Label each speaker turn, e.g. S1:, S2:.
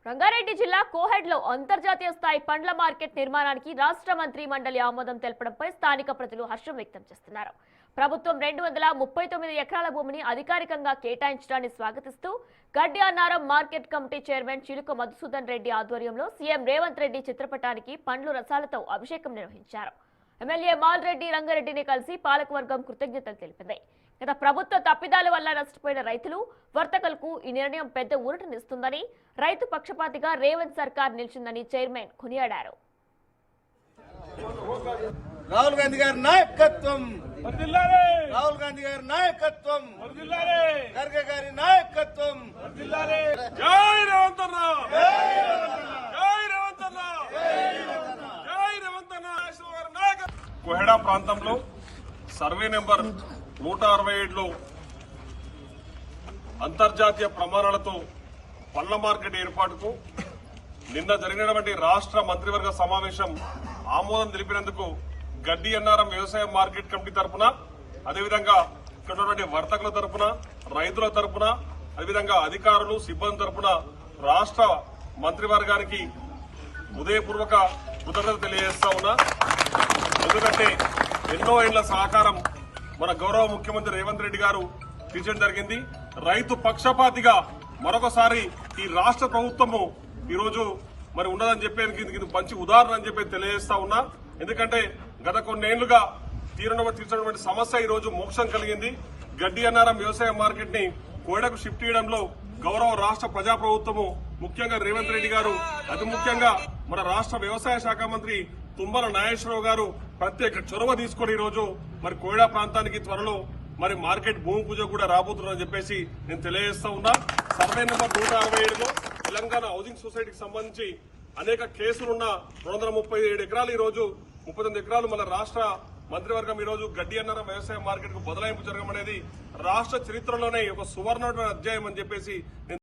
S1: రంగారెడ్డి జిల్లా కోహెడ్లో అంతర్జాతీయ స్థాయి పండ్ల మార్కెట్ నిర్మాణానికి రాష్ట్ర మంత్రి మండలి ఆమోదం తెలపడంపై స్థానిక ప్రజలు హర్షం వ్యక్తం చేస్తున్నారు. ప్రభుత్వం 239 ఎకరాల భూమిని అధికారికంగా కేటాయించడాన్ని స్వాగతిస్తూ గడ్డి అన్నారం మార్కెట్ కమిటీ చైర్మన్ చిలుక మధుసూదన్ రెడ్డి ఆధ్వర్యంలో సీఎం రేవంత్ రెడ్డి చిత్రపటానికి పండ్లు రసాలతో అభిషేకం నిర్వహించారు. ఎమ్మెల్యే మాల్రెడ్డి రంగారెడ్డిని కలిసి పాలకవర్గం కృతజ్ఞతలు తెలిపింది. గత ప్రభుత్వ తప్పిదాల వల్ల నష్టపోయిన రైతులు వర్తకులకు ఈ నిర్ణయం పెద్ద ఊరటనిస్తుందని, రైతు పక్షపాతిగా రేవంత్ సర్కార్ నిలిచిందని చైర్మన్ కొనియాడారు.
S2: రాహుల్ గాంధీ గారి నాయకత్వం, రాహుల్ గాంధీ గారి నాయకత్వం, ఖర్గే గారి నాయకత్వం.
S3: జై రేవంత్ అన్న, జై రేవంత్ అన్న, జై రేవంత్ అన్న. కోహెడా ప్రాంతంలో సర్వే నెంబర్ 167లో అంతర్జాతీయ ప్రమాణాలతో పండ్ల మార్కెట్ ఏర్పాటుకు నిన్న జరిగినటువంటి రాష్ట్ర మంత్రివర్గ సమావేశం ఆమోదం తెలిపినందుకు గడ్డి అన్నారం వ్యవసాయ మార్కెట్ కమిటీ తరఫున, అదేవిధంగా ఇక్కడ ఉన్నటువంటి వర్తకుల తరఫున, రైతుల తరఫున, అదేవిధంగా అధికారులు సిబ్బంది తరఫున రాష్ట్ర మంత్రివర్గానికి హృదయపూర్వక కృతజ్ఞతలు తెలియజేస్తా ఉన్నా. ఎందుకంటే ఎన్నో ఏళ్ల సహకారం మన గౌరవ ముఖ్యమంత్రి రేవంత్ రెడ్డి గారు తీర్చడం జరిగింది. రైతు పక్షపాతిగా మరొకసారి ఈ రాష్ట్ర ప్రభుత్వము ఈరోజు మరి ఉన్నదని చెప్పేందుకు ఇది మంచి ఉదాహరణ అని చెప్పి తెలియజేస్తా ఉన్నా. ఎందుకంటే గత కొన్నేళ్లుగా తీర్చినటువంటి సమస్య ఈ రోజు మోక్షం కలిగింది. గడ్డి అన్నారం వ్యవసాయ మార్కెట్ ని కోయడకు షిఫ్ట్ చేయడంలో గౌరవ రాష్ట్ర ప్రజాప్రభుత్వము, ముఖ్యంగా రేవంత్ రెడ్డి గారు, అతి ముఖ్యంగా మన రాష్ట్ర వ్యవసాయ శాఖ మంత్రి తుమ్మల నాగేశ్వరరావు గారు ప్రత్యేక చొరవ తీసుకుని ఈ రోజు మరి కోయడా ప్రాంతానికి త్వరలో మరి మార్కెట్ భూమి పూజ కూడా రాబోతుందని చెప్పేసి నేను తెలియజేస్తా ఉన్నా. సర్వే నెంబర్ 167లో తెలంగాణ హౌసింగ్ సొసైటీకి సంబంధించి అనేక కేసులున్న 237 ఎకరాలు ఈ రోజు 39 ఎకరాలు మన రాష్ట్ర మంత్రివర్గం ఈ రోజు గడ్డి అన్నారం వ్యవసాయ మార్కెట్ కు బదలాయింపు జరగడం అనేది రాష్ట్ర చరిత్రలోనే ఒక సువర్ణ అధ్యాయం అని చెప్పేసి